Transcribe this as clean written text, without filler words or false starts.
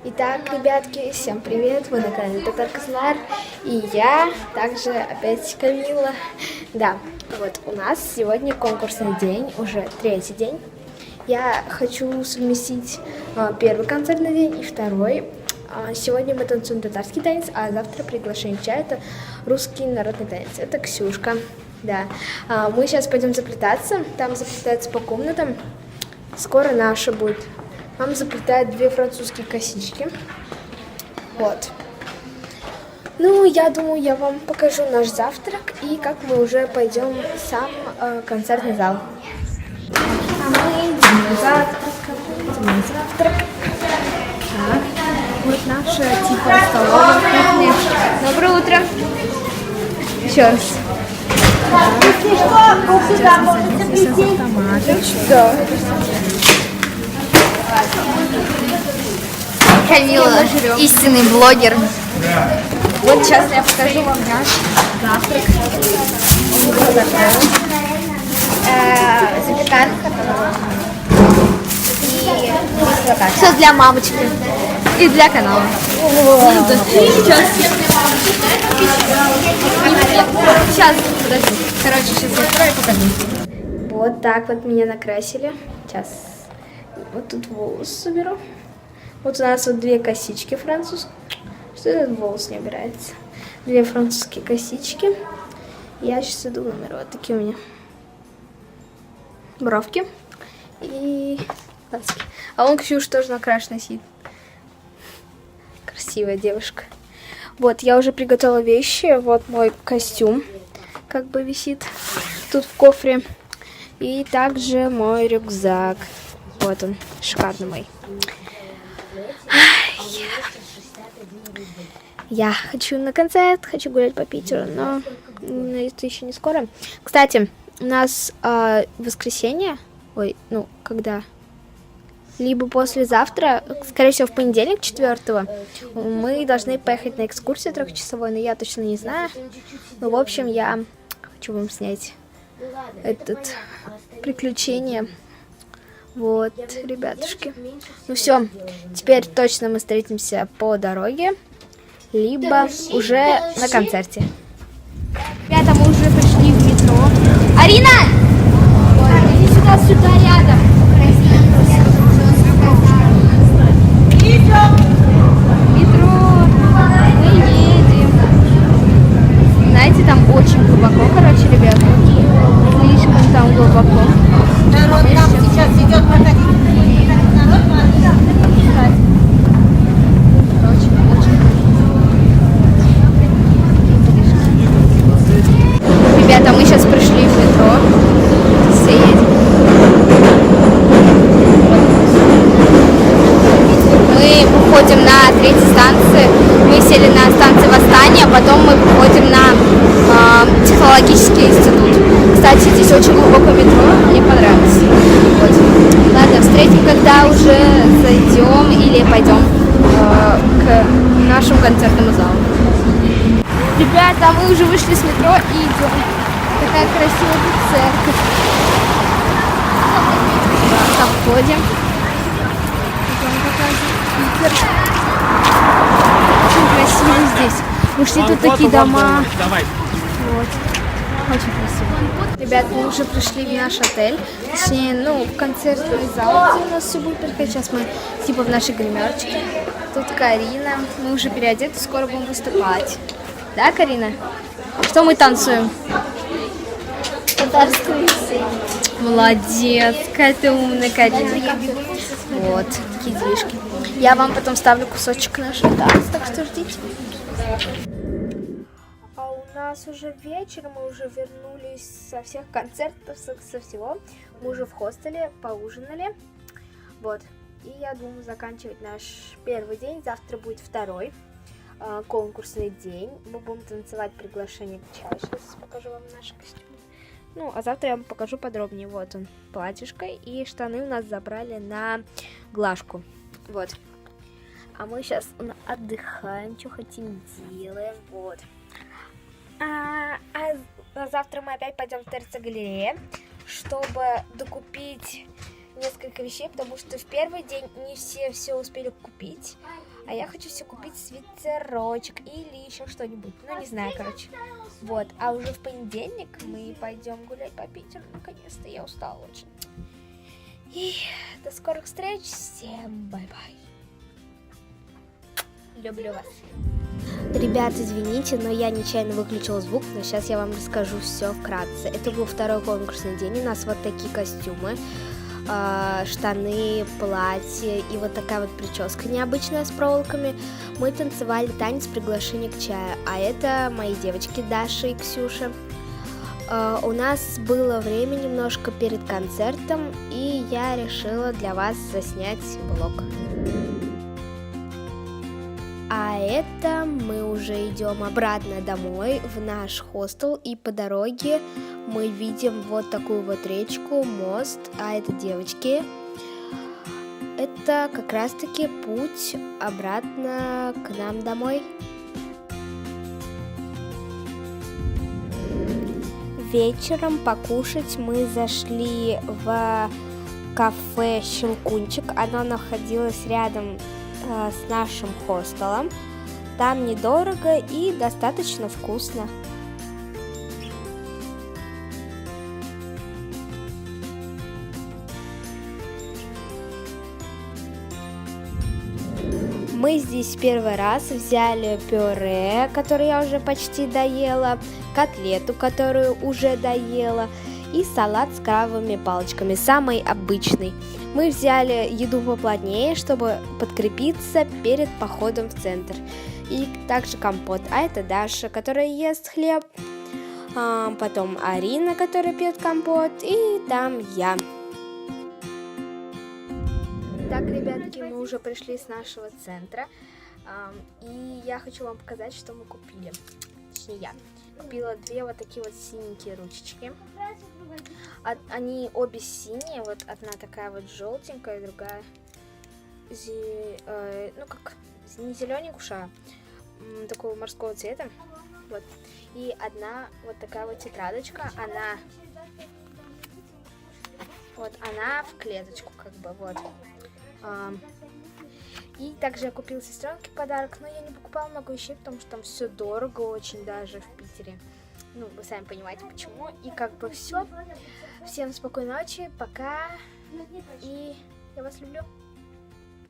Итак, ребятки, всем привет, вы на канале Доктор Казнар, и я также опять Камила. Да, вот у нас сегодня конкурсный день, уже третий день. Я хочу совместить первый концертный день и второй. Сегодня мы танцуем татарский танец, а завтра приглашение чая, это русский народный танец, это Ксюшка. Да, мы сейчас пойдем заплетаться, там заплетаются по комнатам, скоро наша будет. Мама заплетает 2 французские косички. Вот. Ну, я думаю, я вам покажу наш завтрак и как мы уже пойдем в сам концертный зал. А мы идем на завтрак. Так, вот наша типа столовая кухня. Доброе утро. Еще раз. Да. Камила, истинный блогер. Вот сейчас я покажу вам наш завтрак. Запеканка и Все для мамочки. И для канала. Сейчас, подожди. Короче, сейчас я открою и покажу. Вот так вот меня накрасили. Сейчас вот тут волосы соберу. Вот у нас вот 2 косички французские. Что этот волос не убирается? 2 французские косички. Я сейчас иду в номер. Вот такие у меня бровки и глазки. А он Ксюш тоже накрашена сидит. Красивая девушка. Вот, я уже приготовила вещи. Вот мой костюм как бы висит тут в кофре. И также мой рюкзак. Вот он, шикарный мой. Я хочу на концерт, хочу гулять по Питеру, но это еще не скоро. Кстати, у нас воскресенье, когда? Либо послезавтра, скорее всего, в понедельник, 4-го, мы должны поехать на экскурсию 3-часовую, но я точно не знаю. Ну, в общем, я хочу вам снять это приключение. Вот, ребятушки. Ну все, теперь точно мы встретимся по дороге, либо уже на концерте. Ребята, мы уже пришли в метро. Арина! Иди сюда рядом. Метро. Мы едем. Знаете, там очень глубоко, короче, ребята. Слишком там глубоко. Народ там сейчас идет проходить. Ребята, мы сейчас пришли в метро. Все едем. Мы уходим на 3-й станции. Мы сели на станции Восстания, потом мы уходим на технологический институт. Кстати, здесь очень глубоко метро, мне понравилось. Вот. Ладно, встретим, когда уже зайдем или пойдем к нашему концертному залу. Ребята, мы уже вышли с метро и идем. Такая красивая тут церковь. Так, обходим. Идем показывать Питер. Очень красиво здесь. Ушли тут такие дома. Вот. Очень красиво. Ребят, мы уже пришли в наш отель. Точнее, в концертный зал, где у нас все будет происходить. Сейчас мы типа в нашей гримерочке. Тут Карина. Мы уже переодеты, скоро будем выступать. Да, Карина? Что мы танцуем? Татарскую песню. Молодец, какая ты умная, Карина. Вот, такие движки. Я вам потом ставлю кусочек нашего танца, так что ждите. А у нас уже вечер, мы уже вернулись со всех концертов, со всего. Мы уже в хостеле поужинали. Вот. И я думаю заканчивать наш первый день. Завтра будет второй конкурсный день. Мы будем танцевать приглашение к чаю. Сейчас покажу вам наши костюмы. А завтра я вам покажу подробнее. Вот он, платьишко. И штаны у нас забрали на глажку. Вот. А мы сейчас отдыхаем, что хотим делаем. Вот. А завтра мы опять пойдем в ТРЦ-галерею, чтобы докупить несколько вещей, потому что в первый день не все успели купить. А я хочу все купить свитерочек или еще что-нибудь. Ну, не знаю, короче. Вот. А уже в понедельник мы пойдем гулять по Питеру. Наконец-то я устала очень. И до скорых встреч. Всем бай-бай. Люблю вас. Ребят, извините, но я нечаянно выключила звук, но сейчас я вам расскажу все вкратце. Это был второй конкурсный день, у нас вот такие костюмы, штаны, платье и вот такая вот прическа необычная с проволоками. Мы танцевали танец приглашения к чаю, а это мои девочки Даша и Ксюша. У нас было время немножко перед концертом, и я решила для вас заснять влог. А это мы уже идем обратно домой в наш хостел, и по дороге мы видим вот такую вот речку, мост, а это девочки. Это как раз-таки путь обратно к нам домой. Вечером покушать мы зашли в кафе «Щелкунчик». Оно находилось рядом с нашим хостелом. Там недорого и достаточно вкусно. Мы здесь первый раз взяли пюре, которое я уже почти доела, котлету, которую уже доела, и салат с крабовыми палочками, самый обычный. Мы взяли еду поплотнее, чтобы подкрепиться перед походом в центр. И также компот. А это Даша, которая ест хлеб. Потом Арина, которая пьет компот. И там я. Так, ребятки, мы уже пришли с нашего центра. И я хочу вам показать, что мы купили. Точнее, я купила две вот такие вот синенькие ручечки. Они обе синие, вот одна такая вот желтенькая, другая ну как не зелененькая, такого морского цвета. Вот. И одна вот такая вот тетрадочка, она в клеточку, как бы, вот. И также я купила сестренке подарок, но я не покупала много вещей, потому что там все дорого очень даже в Питере. Ну, вы сами понимаете, почему. И как бы все. Всем спокойной ночи, пока. И я вас люблю.